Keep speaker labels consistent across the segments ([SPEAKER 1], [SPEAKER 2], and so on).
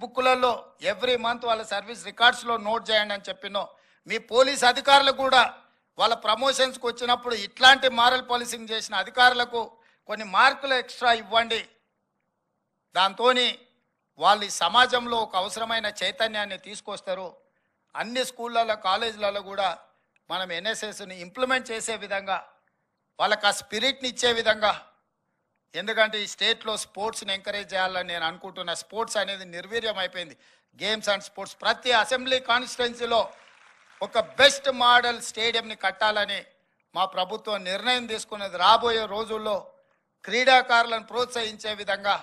[SPEAKER 1] బుక్కులలో every month వాళ్ళ service రికార్డ్స్లో note చేయండి అని చెప్పినో, మీ పోలీస్ అధికారులు కూడా వాళ్ళ ప్రమోషన్స్కి వచ్చినప్పుడు ఇట్లాంటి మారల్ పాలిసింగ్ చేసిన అధికారులకు కొన్ని మార్కులు ఎక్స్ట్రా ఇవ్వండి. దాంతో వాళ్ళు ఈ సమాజంలో ఒక అవసరమైన చైతన్యాన్ని తీసుకొస్తారు. అన్ని స్కూళ్ళల్లో కాలేజీలలో కూడా మనం ఎన్ఎస్ఎస్ని ఇంప్లిమెంట్ చేసే విధంగా, వాళ్ళకి ఆ స్పిరిట్ని ఇచ్చే విధంగా, ఎందుకంటే ఈ స్టేట్లో స్పోర్ట్స్ని ఎంకరేజ్ చేయాలని నేను అనుకుంటున్నా. స్పోర్ట్స్ అనేది నిర్వీర్యం అయిపోయింది. గేమ్స్ అండ్ స్పోర్ట్స్ ప్రతి అసెంబ్లీ కాన్స్టిట్యున్సీలో ఒక బెస్ట్ మోడల్ స్టేడియంని కట్టాలని మా ప్రభుత్వం నిర్ణయం తీసుకున్నది. రాబోయే రోజుల్లో క్రీడాకారులను ప్రోత్సహించే విధంగా,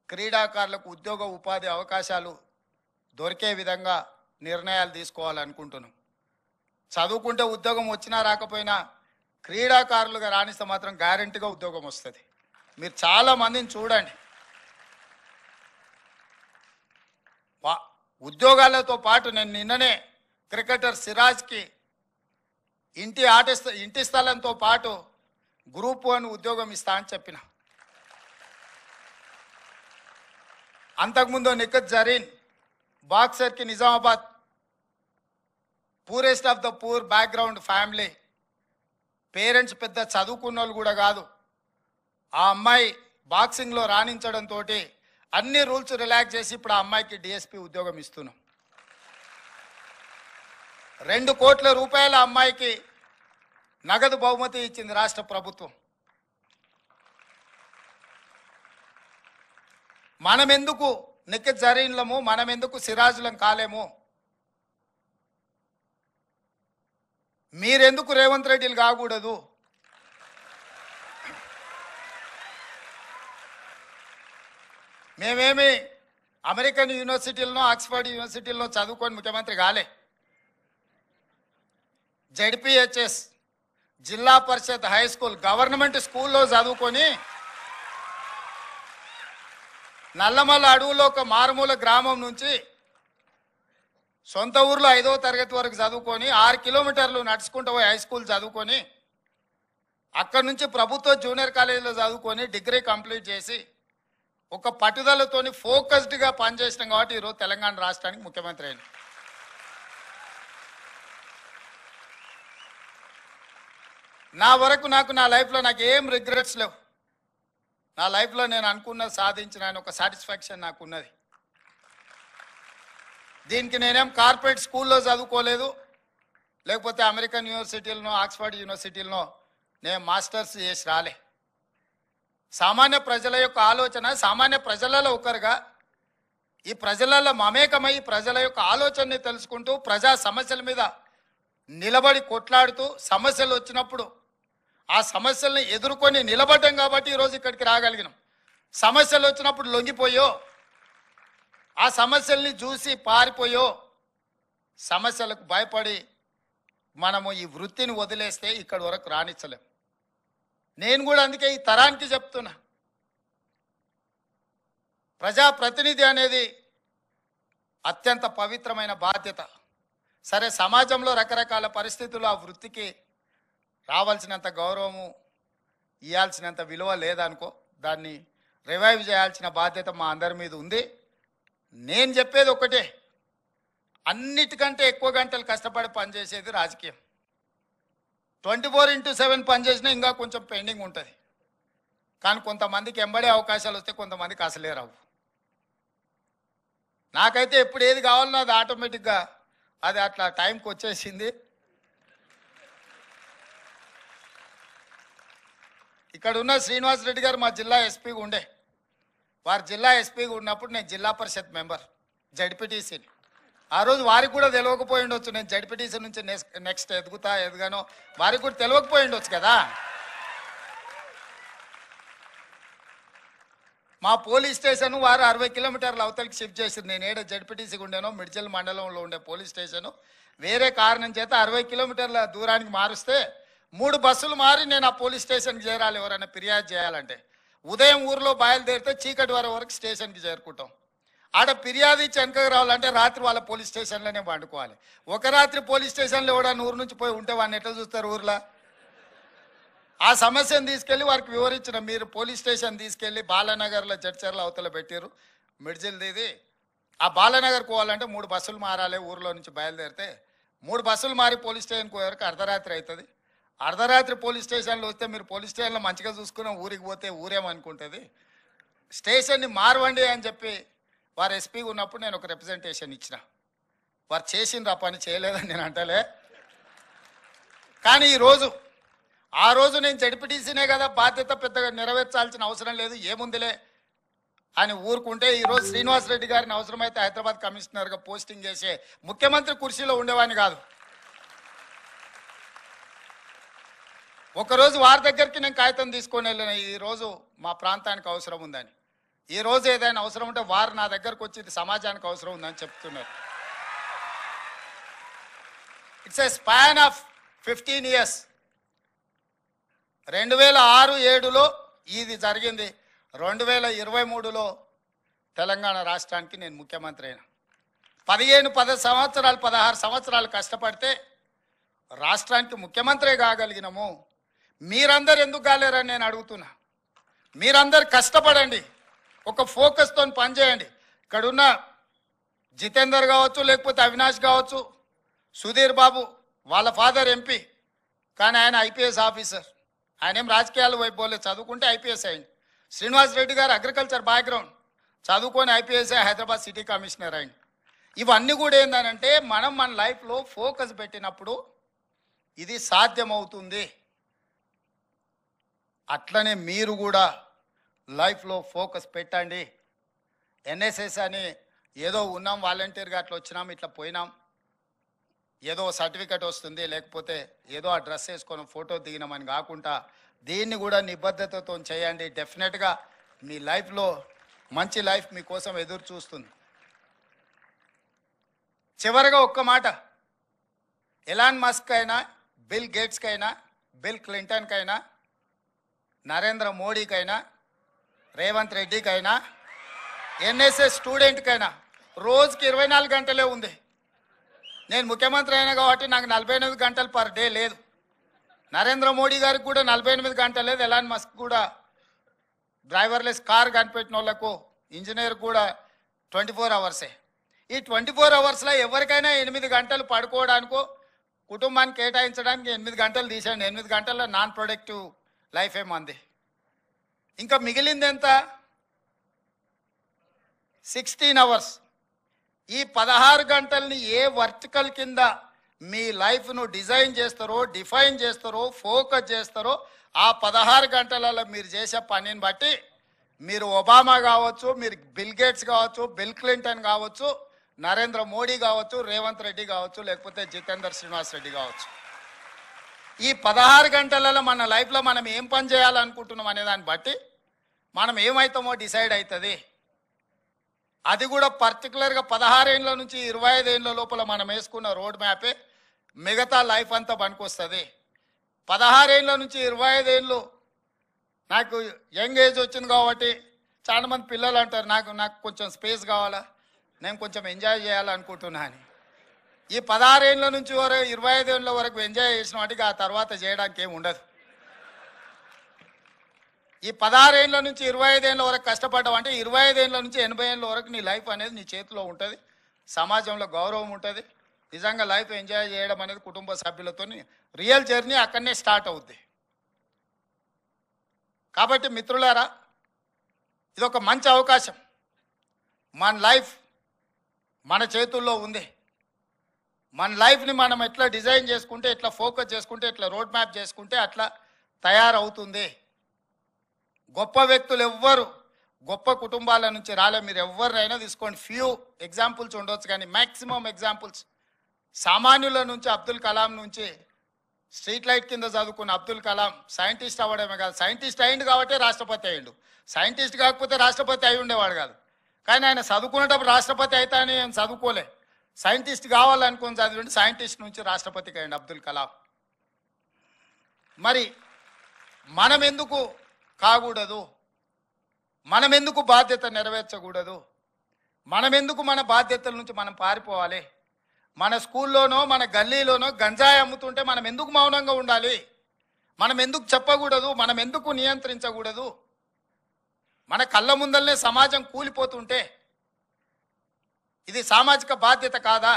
[SPEAKER 1] క్రీడాకారులకు ఉద్యోగ ఉపాధి అవకాశాలు దొరికే విధంగా నిర్ణయాలు తీసుకోవాలనుకుంటున్నాం. చదువుకుంటే ఉద్యోగం వచ్చినా రాకపోయినా క్రీడాకారులుగా రాణిస్తే మాత్రం గ్యారెంటీగా ఉద్యోగం వస్తుంది. మీరు చాలా మందిని చూడండి, ఉద్యోగాలతో పాటు నేను నిన్ననే క్రికెటర్ సిరాజ్కి ఇంటి స్థలంతో పాటు గ్రూప్ 1 ఉద్యోగం ఇస్తా అని చెప్పిన. అంతకుముందు నిఖత్ జరీన్ బాక్సర్కి Nizamabad, poorest of the poor background family, parents పెద్ద చదువుకున్న వాళ్ళు కూడా కాదు. ఆ అమ్మాయి బాక్సింగ్లో రాణించడంతో అన్ని రూల్స్ రిలాక్స్ చేసి ఇప్పుడు ఆ అమ్మాయికి డిఎస్పీ ఉద్యోగం ఇస్తున్నాం. 2 కోట్ల రూపాయల అమ్మాయికి నగదు బహుమతి ఇచ్చింది రాష్ట్ర ప్రభుత్వం. మనమెందుకు నిఖత్ జరీన్లము, మనమెందుకు సిరాజులం కాలేము? మీరెందుకు రేవంత్ రెడ్డిలు కాకూడదు? మేమేమి అమెరికన్ యూనివర్సిటీలను, ఆక్స్ఫర్డ్ యూనివర్సిటీలను చదువుకొని ముఖ్యమంత్రి కాలే. జెడ్పీహెచ్ఎస్, జిల్లా పరిషత్ హై స్కూల్, గవర్నమెంట్ స్కూల్లో చదువుకొని నల్లమల్ల అడవులో ఒక మారుమూల గ్రామం నుంచి సొంత ఊర్లో 5వ తరగతి వరకు చదువుకొని 6 కిలోమీటర్లు నడుచుకుంటూ పోయి హై స్కూల్ చదువుకొని అక్కడి నుంచి ప్రభుత్వ జూనియర్ కాలేజీలో చదువుకొని డిగ్రీ కంప్లీట్ చేసి ఒక పట్టుదలతోని ఫోకస్డ్గా పనిచేసినాం కాబట్టి ఈరోజు తెలంగాణ రాష్ట్రానికి ముఖ్యమంత్రి అయింది. నా వరకు నా లైఫ్లో నాకు ఏం రిగ్రెట్స్ లేవు. నా లైఫ్లో నేను అనుకున్నది సాధించిన ఒక సాటిస్ఫాక్షన్ నాకు ఉన్నది. దీనికి నేనేం కార్పొరేట్ స్కూల్లో చదువుకోలేదు, లేకపోతే అమెరికన్ యూనివర్సిటీలను, ఆక్స్ఫర్డ్ యూనివర్సిటీలను నేను మాస్టర్స్ చేసి రాలే. సామాన్య ప్రజల యొక్క ఆలోచన, సామాన్య ప్రజలలో ఒకరుగా ఈ ప్రజలలో మమేకమై ప్రజల యొక్క ఆలోచనని తెలుసుకుంటూ ప్రజా సమస్యల మీద నిలబడి కొట్లాడుతూ సమస్యలు వచ్చినప్పుడు ఆ సమస్యల్ని ఎదుర్కొని నిలబడ్డాం కాబట్టి ఈరోజు ఇక్కడికి రాగలిగినాం. సమస్యలు వచ్చినప్పుడు లొంగిపోయో, ఆ సమస్యల్ని చూసి పారిపోయో, సమస్యలకు భయపడి మనము ఈ వృత్తిని వదిలేస్తే ఇక్కడి వరకు రాణించలేం. నేను కూడా అందుకే ఈ తరానికి చెప్తున్నా, ప్రజాప్రతినిధి అనేది అత్యంత పవిత్రమైన బాధ్యత. సరే, సమాజంలో రకరకాల పరిస్థితులు ఆ వృత్తికి రావాల్సినంత గౌరవము, ఇవ్వాల్సినంత విలువ లేదనుకో, దాన్ని రివైవ్ చేయాల్సిన బాధ్యత మా అందరి మీద ఉంది. నేను చెప్పేది ఒకటే, అన్నిటికంటే ఎక్కువ గంటలు కష్టపడి పనిచేసేది రాజకీయం. 24/7 పనిచేసినా ఇంకా కొంచెం పెండింగ్ ఉంటుంది. కానీ కొంతమందికి ఎంబడే అవకాశాలు వస్తే కొంతమందికి అసలే రావు. నాకైతే ఎప్పుడు ఏది కావాలన్నా అది ఆటోమేటిక్గా అది అట్లా టైంకి వచ్చేసింది. ఇక్కడ ఉన్న శ్రీనివాస్ రెడ్డి గారు మా జిల్లా ఎస్పీగా ఉండే. వారు జిల్లా ఎస్పీగా ఉన్నప్పుడు నేను జిల్లా పరిషత్ మెంబర్, జడ్పీటీసీని. ఆ రోజు వారికి కూడా తెలియకపోయి ఉండొచ్చు, నేను జడ్పీటీసీ నుంచి నెక్స్ట్ ఎదగానో వారికి కూడా తెలియకపోయి ఉండొచ్చు కదా. మా పోలీస్ స్టేషన్ వారు 60 కిలోమీటర్ల అవతలికి షిఫ్ట్ చేసింది. నేను ఏదో జడ్పీటీసీగా ఉండేనో మిడ్చల్ మండలంలో ఉండే పోలీస్ స్టేషను వేరే కారణం చేత 60 కిలోమీటర్ల దూరానికి మారుస్తే 3 బస్సులు మారి నేను ఆ పోలీస్ స్టేషన్కి చేరాలి. ఎవరైనా ఫిర్యాదు చేయాలంటే ఉదయం ఊర్లో బయలుదేరితే చీకటి వరకు స్టేషన్కి చేరుకుంటాం. ఆడ ఫిర్యాదు ఇచ్చి వెనకకు రావాలంటే రాత్రి వాళ్ళ పోలీస్ స్టేషన్లోనే పండుకోవాలి. ఒక రాత్రి పోలీస్ స్టేషన్లో ఎవడన్నా ఊరు నుంచి పోయి ఉంటే వాడిని ఎట్లా చూస్తారు ఊర్లో? ఆ సమస్యను తీసుకెళ్ళి వారికి వివరించిన, మీరు పోలీస్ స్టేషన్ తీసుకెళ్ళి బాలానగర్లో జడ్చర్ల అవతల పెట్టారు, మిడ్జిల్ది ఇది ఆ బాలనగర్ పోవాలంటే 3 బస్సులు మారాలి. ఊర్లో నుంచి బయలుదేరితే 3 బస్సులు మారి పోలీస్ స్టేషన్కి పోయేవరకు అర్ధరాత్రి అవుతుంది. అర్ధరాత్రి పోలీస్ స్టేషన్లో వస్తే మీరు పోలీస్ స్టేషన్లో మంచిగా చూసుకున్న ఊరికి పోతే ఊరేమనుకుంటుంది. స్టేషన్ని మారవండి అని చెప్పి వారు ఎస్పీ ఉన్నప్పుడు నేను ఒక రిప్రజెంటేషన్ ఇచ్చిన. వారు చేసిండ్రు ఆ పని, చేయలేదని నేను అంటలే. కానీ ఆ రోజు నేను జడ్పీటీసీనే కదా, బాధ్యత పెద్దగా నెరవేర్చాల్సిన అవసరం లేదు, ఏముందిలే అని ఊరుకుంటే ఈరోజు శ్రీనివాసరెడ్డి గారిని అవసరమైతే హైదరాబాద్ కమిషనర్గా పోస్టింగ్ చేసే ముఖ్యమంత్రి కుర్చీలో ఉండేవాడిని కాదు. ఒకరోజు వారి దగ్గరికి నేను కాగితం తీసుకొని వెళ్ళిన, ఈరోజు మా ప్రాంతానికి అవసరం ఉందని. ఈరోజు ఏదైనా అవసరం ఉంటే వారు నా దగ్గరకు వచ్చి సమాజానికి అవసరం ఉందని చెప్తున్నారు. It's a span of 15 years. 2006-7లో ఇది జరిగింది. 2023లో తెలంగాణ రాష్ట్రానికి నేను ముఖ్యమంత్రి అయినా. 16 సంవత్సరాలు 16 సంవత్సరాలు కష్టపడితే రాష్ట్రానికి ముఖ్యమంత్రి కాగలిగినాము. మీరందరూ ఎందుకు కాలేరని నేను అడుగుతున్నా. మీరందరు కష్టపడండి, ఒక ఫోకస్తో పనిచేయండి. ఇక్కడున్న జితేందర్ కావచ్చు, లేకపోతే అవినాష్ కావచ్చు, సుధీర్ బాబు వాళ్ళ ఫాదర్ ఎంపీ, కానీ ఆయన ఐపీఎస్ ఆఫీసర్. ఆయన ఏం రాజకీయాలు వైపు పోలే, చదువుకుంటే ఐపీఎస్ అయింది. శ్రీనివాస్ రెడ్డి గారు అగ్రికల్చర్ బ్యాక్గ్రౌండ్, చదువుకొని ఐపీఎస్ హైదరాబాద్ సిటీ కమిషనర్ అయింది. ఇవన్నీ కూడా ఏంటంటే మనం మన లైఫ్లో ఫోకస్ పెట్టినప్పుడు ఇది సాధ్యమవుతుంది. అట్లనే మీరు కూడా లైఫ్లో ఫోకస్ పెట్టండి. ఎన్ఎస్ఎస్ అని ఏదో ఉన్నాం, వాలంటీర్గా అట్లా వచ్చినాం, ఇట్లా పోయినాం, ఏదో సర్టిఫికెట్ వస్తుంది, లేకపోతే ఏదో ఆ డ్రెస్ వేసుకొని ఫోటో దిగినామని కాకుండా దీన్ని కూడా నిబద్ధతతో చేయండి. డెఫినెట్గా మీ లైఫ్లో మంచి లైఫ్ మీకోసం ఎదురు చూస్తుంది. చివరిగా ఒక్క మాట, ఎలాన్ మస్క్ అయినా, బిల్ గేట్స్కైనా, బిల్ క్లింటన్కైనా, నరేంద్ర మోడీకైనా, రేవంత్ రెడ్డికైనా, ఎన్ఎస్ఎస్ స్టూడెంట్కైనా రోజుకి 24 గంటలే ఉంది. నేను ముఖ్యమంత్రి అయినా కాబట్టి నాకు 48 గంటలు పర్ డే లేదు. నరేంద్ర మోడీ గారికి కూడా 48 గంటలు లేదు. ఎలాన్ మస్క్ కూడా డ్రైవర్లెస్ కార్ కనిపెట్టిన వాళ్ళకు, ఇంజనీర్ కూడా 24 అవర్సే. ఈ 24 అవర్స్లో ఎవరికైనా 8 గంటలు పడుకోవడానికో కుటుంబానికి కేటాయించడానికి 8 గంటలు తీసేయండి. 8 గంటల్లో నాన్ ప్రొడక్టివ్ లైఫ్ ఏమంది. ఇంకా మిగిలింది ఎంత? 16 అవర్స్. ఈ 16 గంటల్ని ఏ వర్టికల్ కింద మీ లైఫ్ను డిజైన్ చేస్తారో, డిఫైన్ చేస్తారో, ఫోకస్ చేస్తారో, ఆ 16 గంటలలో మీరు చేసే పనిని బట్టి మీరు ఒబామా కావచ్చు, మీరు బిల్ గేట్స్ కావచ్చు, బిల్ క్లింటన్ కావచ్చు, నరేంద్ర మోడీ కావచ్చు, రేవంత్ రెడ్డి కావచ్చు, లేకపోతే జితేందర్ శ్రీనివాస్ రెడ్డి కావచ్చు. ఈ 16 గంటలలో మన లైఫ్లో మనం ఏం పని చేయాలనుకుంటున్నాం అనే దాన్ని బట్టి మనం ఏమవుతామో డిసైడ్ అవుతుంది. అది కూడా పర్టికులర్గా 16 ఏళ్ళ నుంచి 25 ఏళ్ళ లోపల మనం వేసుకున్న రోడ్ మ్యాపే మిగతా లైఫ్ అంతా పనికొస్తుంది. 16 ఏళ్ళ నుంచి 25 ఏళ్ళు నాకు యంగ్ ఏజ్ వచ్చింది కాబట్టి చాలామంది పిల్లలు అంటారు నాకు కొంచెం స్పేస్ కావాలా, నేను కొంచెం ఎంజాయ్ చేయాలనుకుంటున్నా అని. ఈ 16 ఏళ్ళ నుంచి 25 ఏళ్ళ వరకు ఎంజాయ్ చేసిన వాటికి ఆ తర్వాత చేయడానికి ఏమి ఉండదు. ఈ 16 ఏళ్ళ నుంచి 25 ఏళ్ళ వరకు కష్టపడ్డావు అంటే 25 ఏళ్ళ నుంచి 80 ఏళ్ళ వరకు నీ లైఫ్ అనేది నీ చేతిలో ఉంటుంది. సమాజంలో గౌరవం ఉంటుంది. నిజంగా లైఫ్ ఎంజాయ్ చేయడం అనేది కుటుంబ సభ్యులతో రియల్ జర్నీ అక్కడనే స్టార్ట్ అవుద్ది. కాబట్టి మిత్రులారా, ఇది ఒక మంచి అవకాశం. మన లైఫ్ మన చేతుల్లో ఉంది. మన లైఫ్ని మనం ఎట్లా డిజైన్ చేసుకుంటే, ఎట్లా ఫోకస్ చేసుకుంటే, ఎట్లా రోడ్ మ్యాప్ చేసుకుంటే అట్లా తయారవుతుంది. గొప్ప వ్యక్తులు ఎవ్వరు గొప్ప కుటుంబాల నుంచి రాలే. మీరు ఎవరినైనా తీసుకోండి, ఫ్యూ ఎగ్జాంపుల్స్ ఉండొచ్చు, కానీ మ్యాక్సిమం ఎగ్జాంపుల్స్ సామాన్యుల నుంచి, అబ్దుల్ కలాం నుంచి, స్ట్రీట్ లైట్ కింద చదువుకున్న అబ్దుల్ కలాం సైంటిస్ట్ అవ్వడమే కాదు, సైంటిస్ట్ అయిండు కాబట్టి రాష్ట్రపతి అయ్యిండు. సైంటిస్ట్ కాకపోతే రాష్ట్రపతి అయి ఉండేవాడు కాదు. కానీ ఆయన చదువుకునేటప్పుడు రాష్ట్రపతి అయితే అని ఆయన చదువుకోలే, సైంటిస్ట్ కావాలనుకుని చదివిండి, సైంటిస్ట్ నుంచి రాష్ట్రపతికి అయ్యిండు అబ్దుల్ కలాం. మరి మనం ఎందుకు కాకూడదు? మనం ఎందుకు బాధ్యత నెరవేర్చకూడదు? మనం ఎందుకు మన బాధ్యతల నుంచి మనం పారిపోవాలి? మన స్కూల్లోనో మన గల్లీలోనో గంజాయి అమ్ముతుంటే మనం ఎందుకు మౌనంగా ఉండాలి? మనం ఎందుకు చెప్పకూడదు? మనం ఎందుకు నియంత్రించకూడదు? మన కళ్ళ ముందరనే సమాజం కూలిపోతుంటే ఇది సామాజిక బాధ్యత కాదా?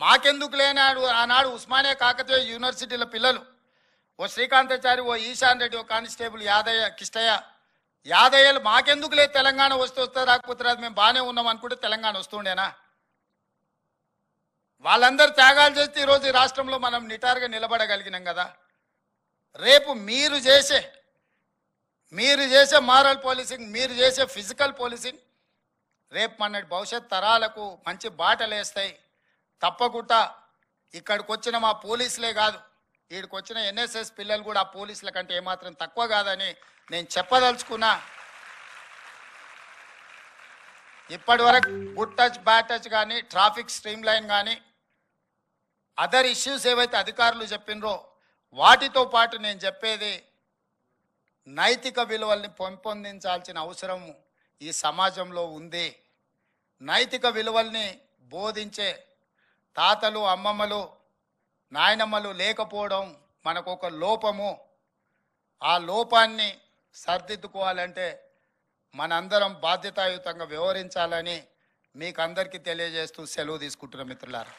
[SPEAKER 1] మాకెందుకు లేనాడు ఆనాడు ఉస్మానియా కాకతీయ యూనివర్సిటీల పిల్లలు ఓ శ్రీకాంతాచారి, ఓ ఈశాన్ రెడ్డి, ఓ కానిస్టేబుల్ యాదయ్య, కిష్టయ్య, యాదయ్యలు మాకెందుకు లేదు తెలంగాణ వస్తే రాకపోతే రాదు, మేము బాగానే ఉన్నాం అనుకుంటే తెలంగాణ వస్తుండేనా? వాళ్ళందరూ త్యాగాలు చేస్తే ఈరోజు ఈ రాష్ట్రంలో మనం నిటారుగా నిలబడగలిగినాం కదా. రేపు మీరు చేసే మారల్ పోలీసింగ్, మీరు చేసే ఫిజికల్ పోలీసింగ్ రేపు మన భవిష్యత్ తరాలకు మంచి బాటలేస్తాయి. తప్పకుండా ఇక్కడికి వచ్చిన మా పోలీసులే కాదు, వీడికి వచ్చిన ఎన్ఎస్ఎస్ పిల్లలు కూడా ఆ పోలీసుల కంటే ఏమాత్రం తక్కువ కాదని నేను చెప్పదలుచుకున్నా. ఇప్పటి వరకు గుడ్ టచ్ బ్యాడ్ టచ్ కానీ, ట్రాఫిక్ స్ట్రీమ్ లైన్ కానీ, అదర్ ఇష్యూస్ ఏవైతే అధికారులు చెప్పినరో వాటితో పాటు నేను చెప్పేది నైతిక విలువల్ని పెంపొందించాల్సిన అవసరం ఈ సమాజంలో ఉంది. నైతిక విలువల్ని బోధించే తాతలు, అమ్మమ్మలు, నాయనమ్మలు లేకపోవడం మనకు ఒక లోపము. ఆ లోపాన్ని సరిదిద్దుకోవాలంటే మనందరం బాధ్యతాయుతంగా వ్యవహరించాలని మీకు అందరికీ తెలియజేస్తూ సెలవు తీసుకుంటున్న మిత్రులారా.